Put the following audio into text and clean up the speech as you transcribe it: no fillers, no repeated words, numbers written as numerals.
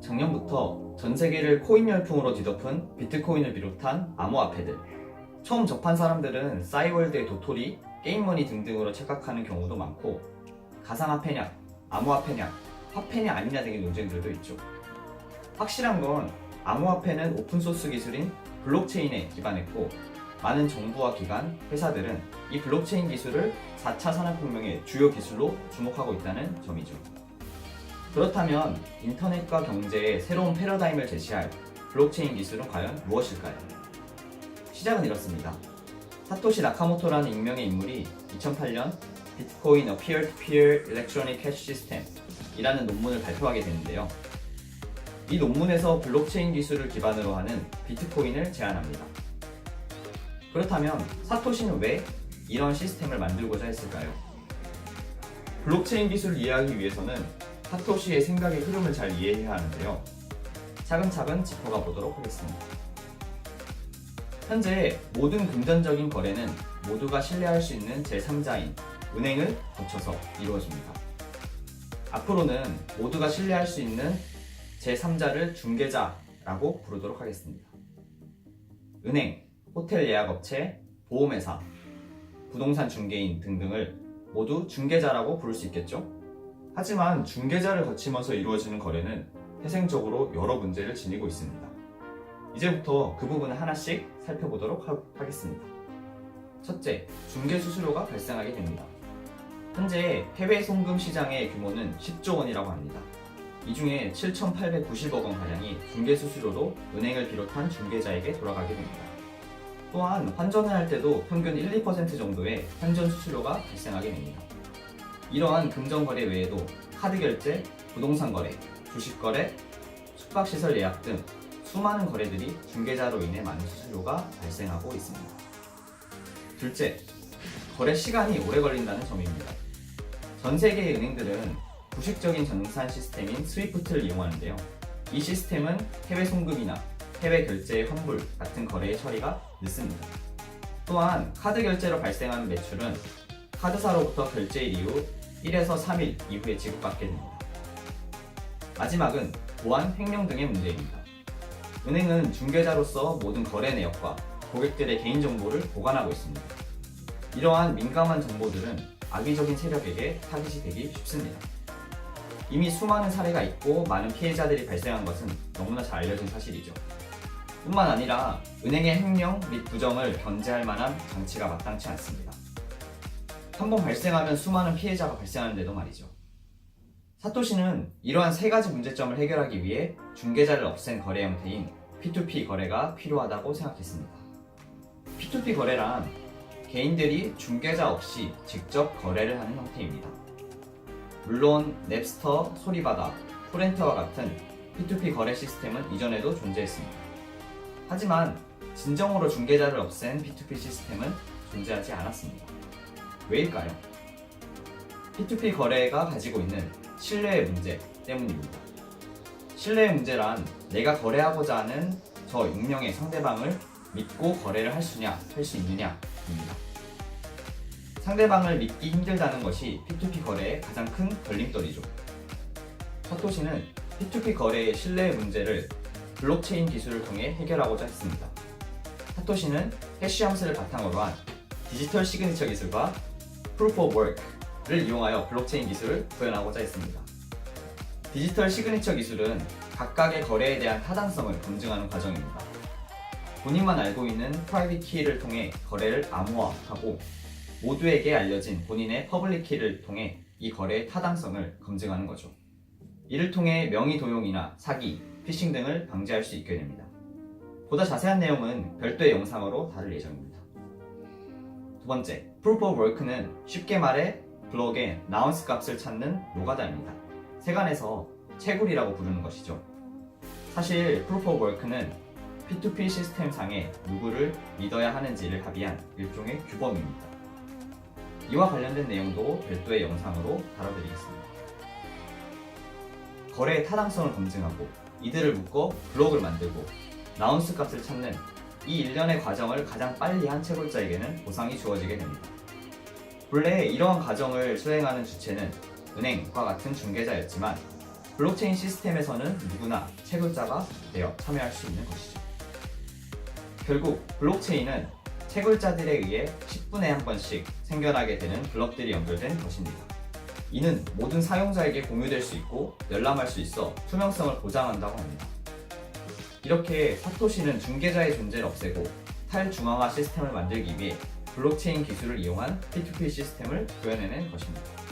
작년부터 전 세계를 코인 열풍으로 뒤덮은 비트코인을 비롯한 암호화폐들. 처음 접한 사람들은 싸이월드의 도토리, 게임머니 등등으로 착각하는 경우도 많고, 가상화폐냐, 암호화폐냐, 화폐냐 아니냐 등의 논쟁들도 있죠. 확실한 건 암호화폐는 오픈소스 기술인 블록체인에 기반했고, 많은 정부와 기관, 회사들은 이 블록체인 기술을 4차 산업혁명의 주요 기술로 주목하고 있다는 점이죠. 그렇다면 인터넷과 경제의 새로운 패러다임을 제시할 블록체인 기술은 과연 무엇일까요? 시작은 이렇습니다. 사토시 나카모토라는 익명의 인물이 2008년 비트코인 A Peer-to-Peer Electronic Cash System 이라는 논문을 발표하게 되는데요. 이 논문에서 블록체인 기술을 기반으로 하는 비트코인을 제안합니다. 그렇다면 사토시는 왜 이런 시스템을 만들고자 했을까요? 블록체인 기술을 이해하기 위해서는 사토시의 생각의 흐름을 잘 이해해야 하는데요. 차근차근 짚어가 보도록 하겠습니다. 현재 모든 금전적인 거래는 모두가 신뢰할 수 있는 제3자인 은행을 거쳐서 이루어집니다. 앞으로는 모두가 신뢰할 수 있는 제3자를 중개자라고 부르도록 하겠습니다. 은행, 호텔 예약업체, 보험회사, 부동산 중개인 등등을 모두 중개자라고 부를 수 있겠죠? 하지만 중개자를 거치면서 이루어지는 거래는 태생적으로 여러 문제를 지니고 있습니다. 이제부터 그 부분을 하나씩 살펴보도록 하겠습니다. 첫째, 중개 수수료가 발생하게 됩니다. 현재 해외 송금 시장의 규모는 10조 원이라고 합니다. 이 중에 7,890억 원가량이 중개 수수료로 은행을 비롯한 중개자에게 돌아가게 됩니다. 또한 환전을 할 때도 평균 1~2% 정도의 환전 수수료가 발생하게 됩니다. 이러한 금전거래 외에도 카드 결제, 부동산 거래, 주식 거래, 숙박시설 예약 등 수많은 거래들이 중개자로 인해 많은 수수료가 발생하고 있습니다. 둘째, 거래 시간이 오래 걸린다는 점입니다. 전 세계의 은행들은 구식적인 전산 시스템인 스위프트를 이용하는데요. 이 시스템은 해외 송금이나 해외 결제의 환불 같은 거래의 처리가 늦습니다. 또한 카드 결제로 발생하는 매출은 카드사로부터 결제일 이후 1에서 3일 이후에 지급받게 됩니다. 마지막은 보안, 횡령 등의 문제입니다. 은행은 중개자로서 모든 거래 내역과 고객들의 개인정보를 보관하고 있습니다. 이러한 민감한 정보들은 악의적인 세력에게 타깃이 되기 쉽습니다. 이미 수많은 사례가 있고 많은 피해자들이 발생한 것은 너무나 잘 알려진 사실이죠. 뿐만 아니라 은행의 횡령 및 부정을 견제할 만한 장치가 마땅치 않습니다. 한번 발생하면 수많은 피해자가 발생하는데도 말이죠. 사토시는 이러한 세 가지 문제점을 해결하기 위해 중개자를 없앤 거래 형태인 P2P 거래가 필요하다고 생각했습니다. P2P 거래란 개인들이 중개자 없이 직접 거래를 하는 형태입니다. 물론 넵스터, 소리바다, 토렌트와 같은 P2P 거래 시스템은 이전에도 존재했습니다. 하지만 진정으로 중개자를 없앤 P2P 시스템은 존재하지 않았습니다. 왜일까요? P2P 거래가 가지고 있는 신뢰의 문제 때문입니다. 신뢰의 문제란 내가 거래하고자 하는 저 익명의 상대방을 믿고 거래를 할 수 있느냐입니다. 상대방을 믿기 힘들다는 것이 P2P 거래의 가장 큰 걸림돌이죠. 사토시는 P2P 거래의 신뢰의 문제를 블록체인 기술을 통해 해결하고자 했습니다. 사토시는 해시 함수를 바탕으로 한 디지털 시그니처 기술과 Proof of Work를 이용하여 블록체인 기술을 구현하고자 했습니다. 디지털 시그니처 기술은 각각의 거래에 대한 타당성을 검증하는 과정입니다. 본인만 알고 있는 프라이빗 키를 통해 거래를 암호화하고 모두에게 알려진 본인의 퍼블릭 키를 통해 이 거래의 타당성을 검증하는 거죠. 이를 통해 명의 도용이나 사기, 피싱 등을 방지할 수 있게 됩니다. 보다 자세한 내용은 별도의 영상으로 다룰 예정입니다. 두 번째, Proof of Work는 쉽게 말해 블록의 나운스 값을 찾는 노가다입니다. 세간에서 채굴이라고 부르는 것이죠. 사실 Proof of Work는 P2P 시스템상에 누구를 믿어야 하는지를 합의한 일종의 규범입니다. 이와 관련된 내용도 별도의 영상으로 다뤄드리겠습니다. 거래의 타당성을 검증하고 이들을 묶어 블록을 만들고 나운스 값을 찾는 이 일련의 과정을 가장 빨리 한 채굴자에게는 보상이 주어지게 됩니다. 본래 이러한 과정을 수행하는 주체는 은행과 같은 중개자였지만 블록체인 시스템에서는 누구나 채굴자가 되어 참여할 수 있는 것이죠. 결국 블록체인은 채굴자들에 의해 10분에 한 번씩 생겨나게 되는 블럭들이 연결된 것입니다. 이는 모든 사용자에게 공유될 수 있고 열람할 수 있어 투명성을 보장한다고 합니다. 이렇게 사토시는 중개자의 존재를 없애고 탈중앙화 시스템을 만들기 위해 블록체인 기술을 이용한 P2P 시스템을 구현해낸 것입니다.